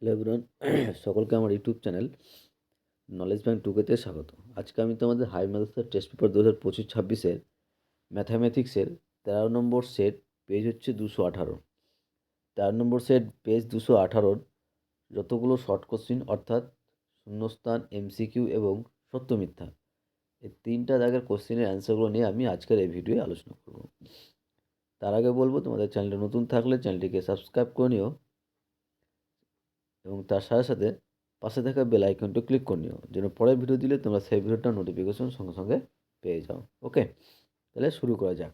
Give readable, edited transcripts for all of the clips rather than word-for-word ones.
Hello everyone, সকলকে আমার YouTube channel knowledge bank টুকেতে স্বাগত। আজকে আমি তোমাদের হাই মাদ্রাসার টেস্ট পেপার 2025-26-এর ম্যাথামেটিক্সের 13 নম্বর সেট পেজ হচ্ছে 218। 13 নম্বর সেট পেজ 218-র যতগুলো শর্ট কোশ্চিন অর্থাৎ শূন্যস্থান, এমসিকিউ এবং সত্য মিথ্যা, এই 3টা দাগের কোশ্চিনের অ্যান্সারগুলো নিয়ে আমি আজকের এই ভিডিওয়ে আলোচনা করব। তার আগে বলবো, তোমাদের চ্যানেলটা নতুন থাকলে চ্যানেলটিকে সাবস্ক্রাইব করে নিও এবং তার সাথে সাথে পাশে থাকা বেল আইকনটি ক্লিক করে নিও, যেন পরের ভিডিও দিলে তোমরা সেই ভিডিওটার নোটিফিকেশন সঙ্গে সঙ্গে পেয়ে যাও। ওকে, তাহলে শুরু করা যাক।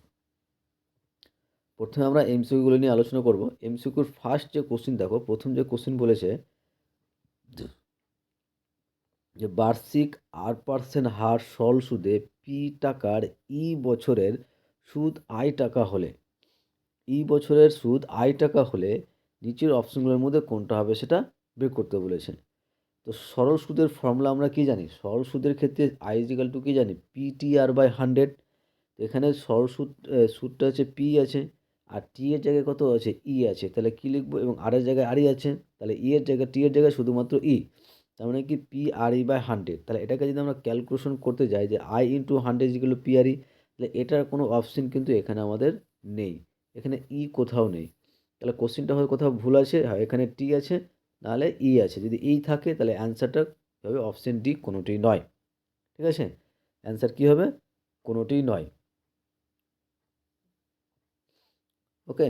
প্রথমে আমরা এমসিকিউগুলো নিয়ে আলোচনা করব। এমসিকিউর ফার্স্ট যে কোশ্চিন দেখো, প্রথম যে কোশ্চিন বলেছে যে বার্ষিক 8% হার সরল সুদে পি টাকার বছরের সুদ টাকা হলে, বছরের সুদ টাকা হলে নিচের অপশনগুলোর মধ্যে কোনটা হবে সেটা বের করতে বলেছে। তো সরল সুদের ফর্মুলা আমরা কি জানি? সরল সুদের ক্ষেত্রে I = কি জানি? PTR/100। তো এখানে সরল সুদটা হচ্ছে পি আছে, আর টি এর জায়গায় কত আছে? আছে। তাহলে কি লিখবো? এবং আর এর জায়গায় আরই আছে, তাহলে এর জায়গায় টি এর জায়গায় শুধুমাত্র তার মানে কি PRE/100। তাহলে এটাকে যদি আমরা ক্যালকুলেশন করতে যাই যে I × 100 = PRE, তাহলে এটার কোনো অপশন কিন্তু এখানে আমাদের নেই, এখানে কোথাও নেই। তাহলে কোশ্চেনটা হয় কোথাও ভুল আছে, হয় এখানে টি আছে, নাহলে আছে। যদি থাকে তাহলে অ্যান্সারটা হবে অপশন ডি, কোনোটিই নয়। ঠিক আছে, অ্যান্সার কি হবে? কোনোটিই নয়। ওকে,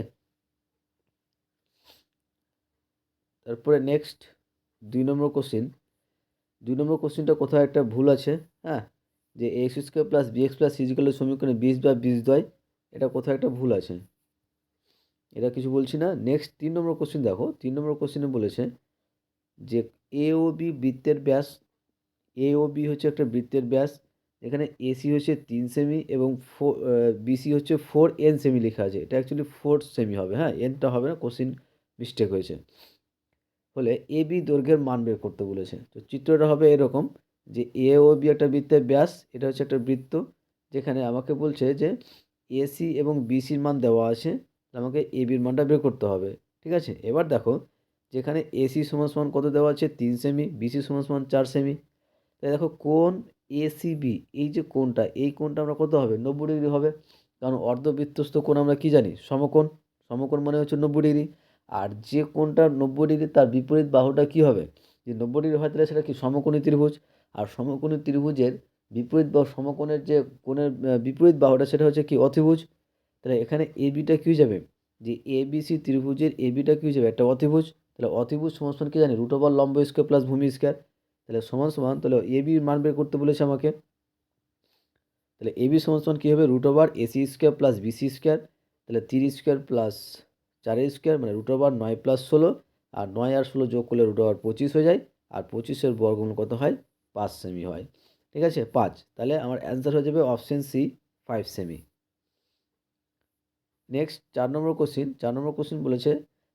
তারপরে নেক্সট 2 নম্বর কোশ্চিন। 2 নম্বর কোশ্চিনটা কোথাও একটা ভুল আছে, হ্যাঁ, যে x² + bx + c = সমীকরণে 20 বা 20 এটা কোথাও একটা ভুল আছে, এটা কিছু বলছি না। নেক্সট 3 নম্বর কোশ্চিন দেখো। 3 নম্বর কোশ্চিনে বলেছে যে এ ও বি বৃত্তের ব্যাস, এ ও বি হচ্ছে একটা বৃত্তের ব্যাস, এখানে এসি হচ্ছে 3 সেমি এবং বিসি হচ্ছে 4n সেমি লেখা আছে, এটা অ্যাকচুয়ালি 4 সেমি হবে, হ্যাঁ, এনটা হবে না, কোশ্চিন মিস্টেক হয়েছে। হলে এ বি দৈর্ঘ্যের মান বের করতে বলেছে। তো চিত্রটা হবে এরকম যে এ ও বি একটা বৃত্তের ব্যাস, এটা হচ্ছে একটা বৃত্ত, যেখানে আমাকে বলছে যে এসি এবং বিসির মান দেওয়া আছে, আমাকে এ বির মানটা বের করতে হবে। ঠিক আছে, এবার দেখো যেখানে এসি সমান সমান কত দেওয়া আছে? 3 সেমি, বিসি সমান সমান 4 সেমি। তাই দেখো কোণ এসিবি, এই যে কোণটা, এই কোণটা আমরা কত হবে? 90 ডিগ্রি হবে, কারণ অর্ধবৃত্তস্থ কোণ আমরা কি জানি? সমকোণ। সমকোণ মানে হচ্ছে 90 ডিগ্রি। আর যে কোণটা 90 ডিগ্রি তার বিপরীত বাহুটা কি হবে? যে 90 ডিগ্রি হয় তাহলে সেটা কি? সমকোণী ত্রিভুজ। আর সমকোণী ত্রিভুজের বিপরীত বা সমকোণের যে কোণের বিপরীত বাহুটা সেটা হচ্ছে কি? অতিভুজ। তাহলে এখানে বিটা কি হয়ে যাবে? যে এবিসি ত্রিভুজের বিটা কি হয়ে যাবে? একটা অতিভুজ। তাহলে অতিভুজ সমান সমান কি জানি? √লম্ব স্কয়ার প্লাস ভূমি স্কয়ার। তাহলে সমান সমান, তাহলে বির মান বের করতে বলেছে আমাকে, তাহলে বি সমান সমান কী হবে? √AC² plus BC²। তাহলে 3² প্লাস 4² মানে √9 + 16, আর 9 আর 16 যোগ করলে √25 হয়ে যায়, আর 25-এর বর্গমূল কত হয়? 5 সেমি হয়। ঠিক আছে, 5। তাহলে আমার অ্যান্সার হয়ে যাবে অপশন সি, 5 সেমি। নেক্সট 4 নম্বর কোশ্চিন। 4 নম্বর কোশ্চিন বলেছে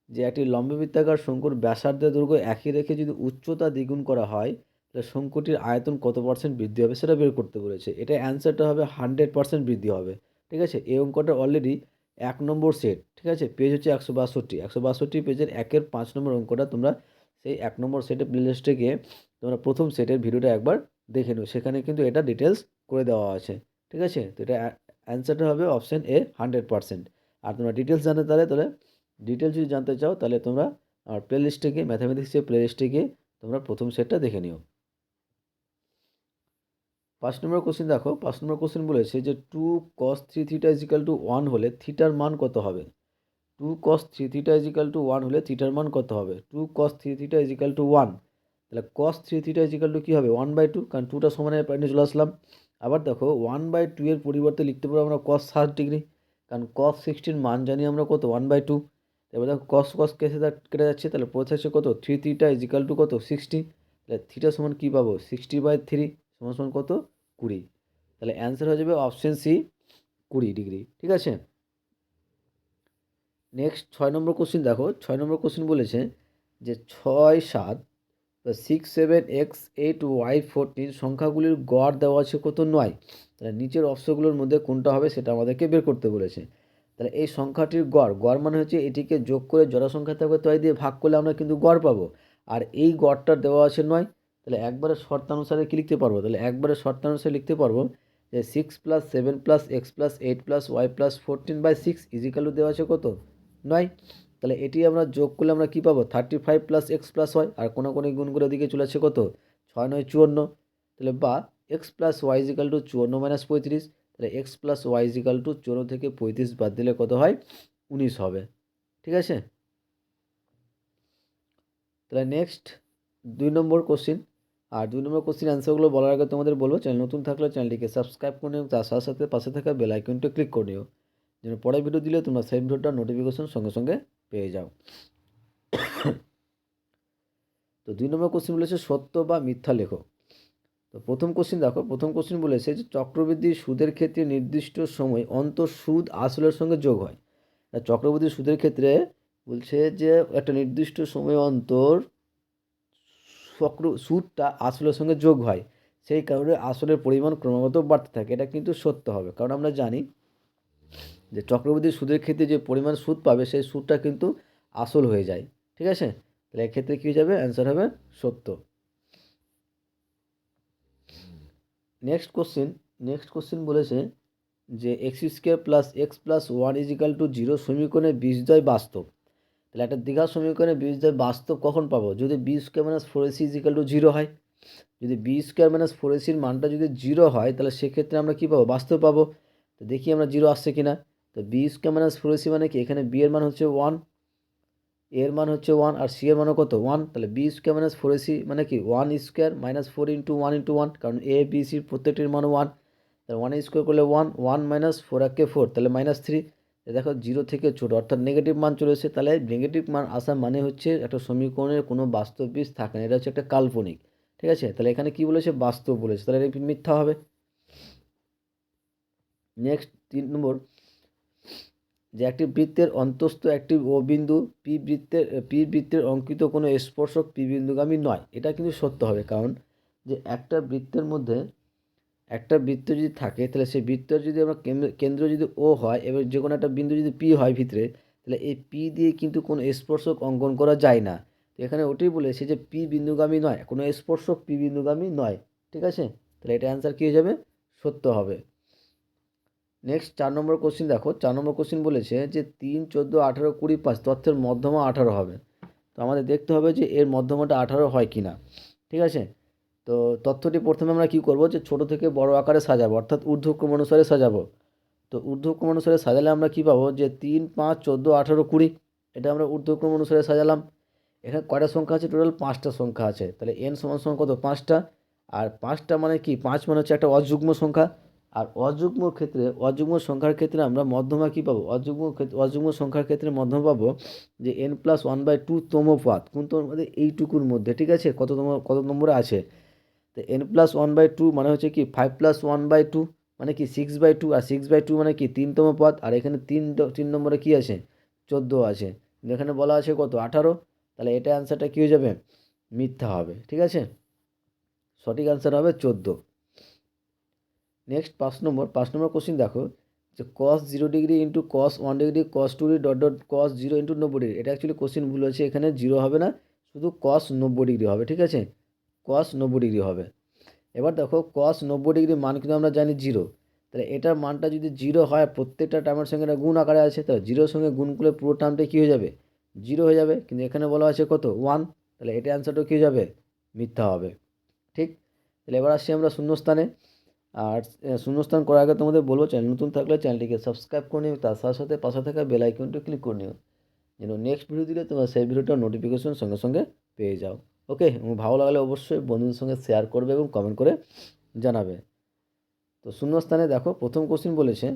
যে একটি লম্ববৃত্তাকার শঙ্কুর ব্যাসার্ধের দৈর্ঘ্য একই রেখে যদি উচ্চতা দ্বিগুণ করা হয়, তাহলে শঙ্কুটির আয়তন কত পার্সেন্ট বৃদ্ধি হবে সেটা বের করতে বলেছে। এটা অ্যান্সারটা হবে 100% বৃদ্ধি হবে। ঠিক আছে, এই অঙ্কটা অলরেডি 1 নম্বর সেট, ঠিক আছে, পেজ হচ্ছে 162 পেজের 1-5 নম্বর অঙ্কটা তোমরা সেই 1 নম্বর সেটের প্লেলিস্টে গিয়ে তোমরা প্রথম সেটের ভিডিওটা একবার দেখে নিও, সেখানে কিন্তু এটা ডিটেলস করে দেওয়া আছে। ঠিক আছে, তো এটা অ্যান্সারটা হবে অপশন এ, 100%। আর তোমরা ডিটেলস জানতে তাহলে ডিটেলস যদি জানতে চাও তাহলে তোমরা আমার প্লেলিস্টে গিয়ে, ম্যাথামেটিক্সের প্লেলিস্টে গিয়ে তোমরা প্রথম সেটটা দেখে নিও। 5 নম্বর কোশ্চেন দেখো। 5 নম্বর কোশ্চেন বলেছে যে 2 cos 3θ = 1 হলে থিটার মান কত হবে? 2 cos 3θ = 1 হলে থিটার মান কত হবে? 2 cos 3θ = 1, তাহলে cos 3θ = কী হবে? 1/2, কারণ 2টা সমানের পয়েন্টে চলে আসলাম। আবার দেখো 1/2 এর পরিবর্তে লিখতে পারবো আমরা cos 60 ডিগ্রি, কারণ cos 60 মান জানি আমরা কত? 1/2। এবার দেখো cos cos কেটে যাচ্ছে, তাহলে পড়ে থাকছে কত? 3θ = কত? 60। তাহলে থিটা সমান কী পাবো? 60/3 সমান সমান কত? 20। তাহলে অ্যান্সার হয়ে যাবে অপশন সি, 20 ডিগ্রি। ঠিক আছে, নেক্সট 6 নম্বর কোশ্চিন দেখো। 6 নম্বর কোশ্চিন বলেছে যে 6, 7, 6, 7, x, 8, y, 14 সংখ্যাগুলির গড় দেওয়া আছে কত? 9। তাহলে নিচের অপশনগুলোর মধ্যে কোনটা হবে সেটা আমাদেরকে বের করতে বলেছে। তাহলে এই সংখ্যাটির গড়, গড় মানে হচ্ছে এটিকে যোগ করে জোড়া সংখ্যা থাকবে তাই দিয়ে ভাগ করলে আমরা কিন্তু গড় পাবো। আর এই গড়টা দেওয়া আছে 9, তাহলে একবারে শর্তানুসারে কী লিখতে পারবো, তাহলে একবারে শর্তানুসারে লিখতে পারবো যে 6 + 7 + x + 8 + y + 14/6 ইজিক্যাল দেওয়া আছে কত, 9। তাহলে এটি আমরা যোগ করলে আমরা কী পাবো, 35 + x + y, আর কোনো গুণ করে ওদিকে চলে আসছে কত, 6 9 54। তাহলে বা x + y = 54 - 35, তাহলে x + y = 54 থেকে 35 বাদ দিলে কত হয়, 19 হবে। ঠিক আছে, তাহলে নেক্সট 2 নম্বর কোশ্চিন। আর 2 নম্বর কোশ্চিন অ্যান্সারগুলো বলার আগে তোমাদের বলবো, চ্যানেল নতুন থাকলে চ্যানেলটিকে সাবস্ক্রাইব করে নিও, তার সাথে সাথে পাশে থাকা বেল আইকনটা ক্লিক করে নিও, যেন পরের ভিডিও দিলে তোমরা সেই ভিডিওটার নোটিফিকেশন সঙ্গে সঙ্গে পেয়ে যাও। তো 2 নম্বর কোশ্চিন বলেছে সত্য বা মিথ্যা লেখো। তো প্রথম কোশ্চিন দেখো, প্রথম কোশ্চিন বলেছে যে চক্রবৃদ্ধি সুদের ক্ষেত্রে নির্দিষ্ট সময় অন্তর সুদ আসলের সঙ্গে যোগ হয়। চক্রবৃদ্ধি সুদের ক্ষেত্রে বলছে যে একটা নির্দিষ্ট সময় অন্তর সুদটা আসলের সঙ্গে যোগ হয়, সেই কারণে আসলের পরিমাণ ক্রমাগত বাড়তে থাকে। এটা কিন্তু সত্য হবে, কারণ আমরা জানি যে চক্রবৃদ্ধি সুদের ক্ষেত্রে যে পরিমাণ সুদ পাবে সেই সুদটা কিন্তু আসল হয়ে যায়। ঠিক আছে, তাহলে এক্ষেত্রে কী হয়ে যাবে, অ্যান্সার হবে সত্য। নেক্সট কোশ্চিন বলেছে যে x² + x + 1 = 0 সমীকরণে বীজদ্বয় বাস্তব। তাহলে একটা দ্বিঘাত সমীকরণে বীজদ্বয় বাস্তব কখন পাবো, যদি b² - 4ac = 0 হয়। যদি b² - 4ac এর মানটা যদি 0 হয়, তাহলে সেক্ষেত্রে আমরা কী পাবো, বাস্তব পাবো। তো দেখি আমরা 0 আসছে কিনা। তো b² - 4ac মানে কি, এখানে b এর মান হচ্ছে 1, এর মান হচ্ছে 1, আর c এর মানও কত, 1। তাহলে b² - 4ac মানে কি 1² - 4 × 1 × 1, কারণ a b c প্রত্যেকটির মান 1। তাহলে 1² করলে 1, 1 - 4 × 4, তাহলে -3। দেখো 0 থেকে ছোটো, অর্থাৎ নেগেটিভ মান চলে এসেছে। তাহলে নেগেটিভ মান আসা মানে হচ্ছে একটা সমীকরণের কোনো বাস্তব বীজ থাকে না, এটা হচ্ছে একটা কাল্পনিক। ঠিক আছে, তাহলে এখানে কি বলেছে, বাস্তব বলেছে, তাহলে এটা মিথ্যা হবে। নেক্সট 3 নম্বর, যে একটি বৃত্তের অন্তস্থ একটি ও বিন্দু পি বৃত্তের অঙ্কিত কোনো স্পর্শক পি বিন্দুগামী নয়। এটা কিন্তু সত্য হবে, কারণ যে একটা বৃত্তের মধ্যে একটা বৃত্ত যদি থাকে, তাহলে সেই বৃত্তের যদি আমরা কেন্দ্র যদি ও হয় এবং যে কোনো একটা বিন্দু যদি পি হয় ভিতরে, তাহলে এই পি দিয়ে কিন্তু কোনো স্পর্শক অঙ্কন করা যায় না। তো এখানে ওটাই বলেছে যে পি বিন্দুগামী নয়, কোনো স্পর্শক পি বিন্দুগামী নয়। ঠিক আছে, তাহলে এটা অ্যান্সার কী হয়ে যাবে, সত্য হবে। নেক্সট 4 নম্বর কোশ্চিন দেখো, 4 নম্বর কোশ্চিন বলেছে যে 3 14 18 20 5 তথ্যের মধ্যমা 18 হবে। তো আমাদের দেখতে হবে যে এর মধ্যমাটা 18 হয় কি না। ঠিক আছে, তো তথ্যটি প্রথমে আমরা কী করব, যে ছোট থেকে বড় আকারে সাজাবো, অর্থাৎ ঊর্ধ্বক্রম অনুসারে সাজাবো। তো ঊর্ধ্বক্রম অনুসারে সাজালে আমরা কী পাবো, যে 3 5 14 18 20, এটা আমরা ঊর্ধ্বক্রম অনুসারে সাজালাম। এখানে কয়টা সংখ্যা আছে, টোটাল 5টা সংখ্যা আছে। তাহলে n সমান কত, 5টা। আর 5টা মানে কি, 5 মানে হচ্ছে একটা অযুগ্ম সংখ্যা। আর অযুগ্ম সংখ্যার ক্ষেত্রে আমরা মধ্যমা কী পাবো, অযুগ্ম সংখ্যার ক্ষেত্রে মধ্যমা পাবো যে n+1/2 তম পদ, কোন তম পদে, এইটুকুর মধ্যে। ঠিক আছে, কত নম্বরে আছে। তো n+1/2 মানে হচ্ছে কি 5 + 1/2 মানে কি 6/2, আর 6/2 মানে কি 3তম পদ, আর এখানে 3 নম্বরে কি আছে, 14 আছে। এখানে বলা আছে কত, 18। তাহলে এটা অ্যান্সারটা কী হয়ে যাবে, মিথ্যা হবে। ঠিক আছে, সঠিক অ্যান্সার হবে 14। নেক্সট 5 নম্বর কোশ্চিন দেখো, যে cos 0° × cos 1° cos 2° ... cos 0 × 90°। এটা অ্যাকচুয়ালি কোশ্চিন ভুল হয়েছে, এখানে 0 হবে না, শুধু cos 90° হবে। ঠিক আছে, cos 90° হবে। এবার দেখো cos 90° মান কিন্তু আমরা জানি 0, তাহলে এটার মানটা যদি 0 হয়, প্রত্যেকটা টার্মের সঙ্গে এটা গুণ আকারে আছে, তাহলে 0-র সঙ্গে গুণ করলে পুরো টার্মটা কী হয়ে যাবে, 0 হয়ে যাবে। কিন্তু এখানে বলা আছে কত, 1, তাহলে এটা অ্যান্সারটা কী হয়ে যাবে, মিথ্যা হবে। ঠিক, তাহলে এবার আসছি আমরা শূন্যস্থানে। আর শূন্যস্থান করার আগে তোমাদের বলবো, চ্যানেল নতুন থাকলে চ্যানেলটিকে সাবস্ক্রাইব করে নিও, তার সাথে সাথে পাশে থাকা বেল আইকনটি ক্লিক করে নিও, যেন নেক্সট ভিডিও দিলে তোমরা সেই ভিডিওটার নোটিফিকেশন সঙ্গে সঙ্গে পেয়ে যাও। ওকে, এবং ভালো লাগলে অবশ্যই বন্ধুদের সঙ্গে শেয়ার করবে এবং কমেন্ট করে জানাবে। তো শূন্যস্থানে দেখো, প্রথম কোশ্চিন বলেছে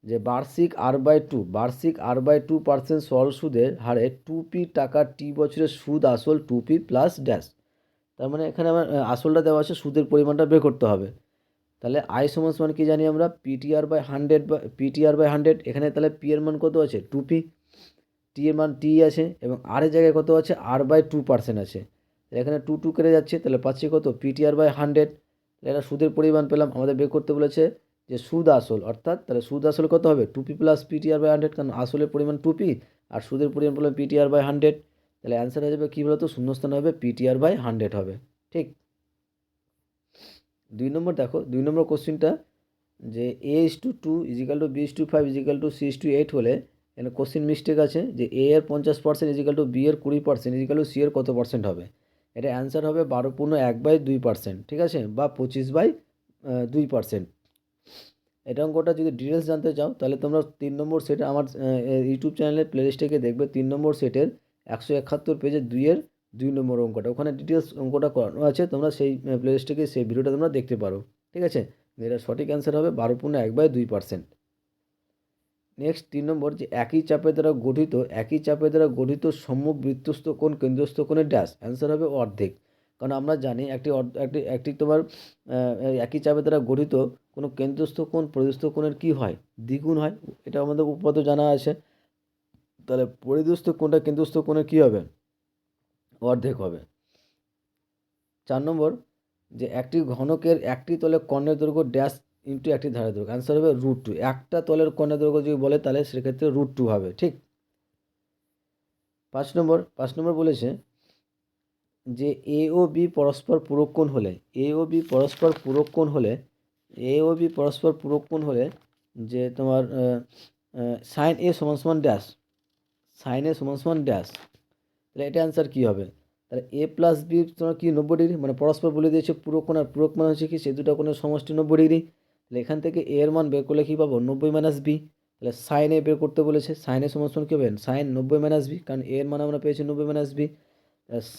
যে বার্ষিক r/2% সরল সুদের হারে 2p টাকা টি বছরের সুদ আসল 2p প্লাস ড্যাশ। তার মানে এখানে আমার আসলটা দেওয়া আছে, সুদের পরিমাণটা বের করতে হবে। তাহলে আই সমান কি জানি আমরা, PTR/100, এখানে তাহলে পি এর মান কত আছে, 2p, টি এর মান টি আছে, এবং আর এর জায়গায় কত আছে, r/2% আছে। এখানে 2 2 কেটে যাচ্ছে, তাহলে পাচ্ছি কত, PTR/100। এটা সুদের পরিমাণ পেলাম। আমাদের বের করতে বলেছে যে সুদ আসল, অর্থাৎ তাহলে সুদ আসল কত হবে, 2p + PTR/100, কারণ আসলের পরিমাণ 2p আর সুদের পরিমাণ পেলাম PTR/100। তাহলে অ্যান্সার হয়ে যাবে কী বলতো, শূন্যস্থান হবে PTR/100 হবে। ঠিক। 2 নম্বর দেখো, 2 নম্বর কোশ্চিনটা যে A:2 B:5 C:8 হলে এখানে কোশ্চিন মিস্টেক আছে যে A এর 50% B এর 20% C এর কত পার্সেন্ট হবে। এটা অ্যান্সার হবে 12.1/2%, ঠিক আছে, বা 25/2%। এটা অঙ্কটা যদি ডিটেলস জানতে চাও তাহলে তোমরা 3 নম্বর সেট আমার ইউটিউব চ্যানেলের প্লেলিস্টে গিয়ে দেখবে 3 নম্বর সেটের 171 পেজের 2 নম্বর অঙ্কটা, ওখানে ডিটেলস অঙ্কটা করানো আছে, তোমরা সেই প্লেলিস্টে গিয়ে সেই ভিডিওটা তোমরা দেখতে পারো। ঠিক আছে, এটা সঠিক অ্যান্সার হবে 12.1/2%। নেক্সট 3 নম্বর যে একই চাপের দ্বারা গঠিত সম্মুখ বৃত্তস্থ কোণ কেন্দ্রস্থ কোণের ড্যাশ, অ্যান্সার হবে অর্ধেক। কারণ আমরা জানি একটি তোমার একই চাপের দ্বারা গঠিত কোনো কেন্দ্রস্থ কোণ পরিস্থ কোণের কী হয়, দ্বিগুণ হয়। এটা আমাদের উপপাদ্য জানা আছে। তাহলে পরিদস্থ কোণটা কেন্দ্রস্থ কোণের কী হবে, অর্ধেক হবে। 4 নম্বর যে একটি ঘনকের একটি তলে কর্ণের দৈর্ঘ্য ড্যাশ ইন্টু একটি ধারের দৈর্ঘ্য, অ্যান্সার হবে √2। একটা তলের কর্ণের দৈর্ঘ্য যদি বলে তাহলে সেক্ষেত্রে √2 হবে। ঠিক। 5 নম্বর বলেছে যে এ ও বি পরস্পর পূরক কোণ হলে যে তোমার সাইন এ সমান ড্যাশ, তাহলে এটা অ্যান্সার কী হবে। তাহলে A+B তোমার কি 90 ডিগ্রি, মানে পরস্পর বলে দিয়েছে পূরক কোণ, আর পূরক মান হচ্ছে কি সেই দুটো কোণের সমষ্টি 90 ডিগ্রি। তাহলে এখান থেকে A এর মান বের করলে কী পাবো, 90 - B। তাহলে সাইন এ বের করতে বলেছে, সাইন এ সমান কী হবে, সাইন 90 - B, কারণ A এর মান আমরা পেয়েছি 90 - B।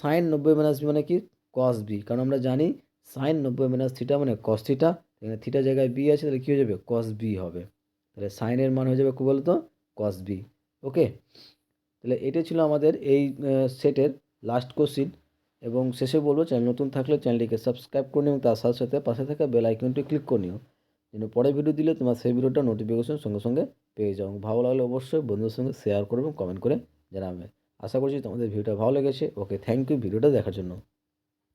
সাইন 90 - B মানে কি, কস বি, কারণ আমরা জানি সাইন 90 - θ মানে কস থিটা। এখানে থিটা জায়গায় বি আছে, তাহলে কী হয়ে যাবে, কস বি হবে। তাহলে সাইনের মান হয়ে যাবে কী বলতো, কস বি। ওকে, তাহলে এটাই ছিল আমাদের এই সেটের লাস্ট কোশ্চিন। এবং শেষে বলবো, চ্যানেল নতুন থাকলে চ্যানেলটিকে সাবস্ক্রাইব করে নিও, তার সাথে সাথে পাশে থাকা বেল আইকনটি ক্লিক করে নিও, যেন পরে ভিডিও দিলে তোমার সেই ভিডিওটা নোটিফিকেশন সঙ্গে সঙ্গে পেয়ে যাও। ভালো লাগলে অবশ্যই বন্ধুদের সঙ্গে শেয়ার করবে, কমেন্ট করে জানাবে। আশা করছি তোমাদের ভিডিওটা ভালো লেগেছে। ওকে, থ্যাংক ইউ ভিডিওটা দেখার জন্য।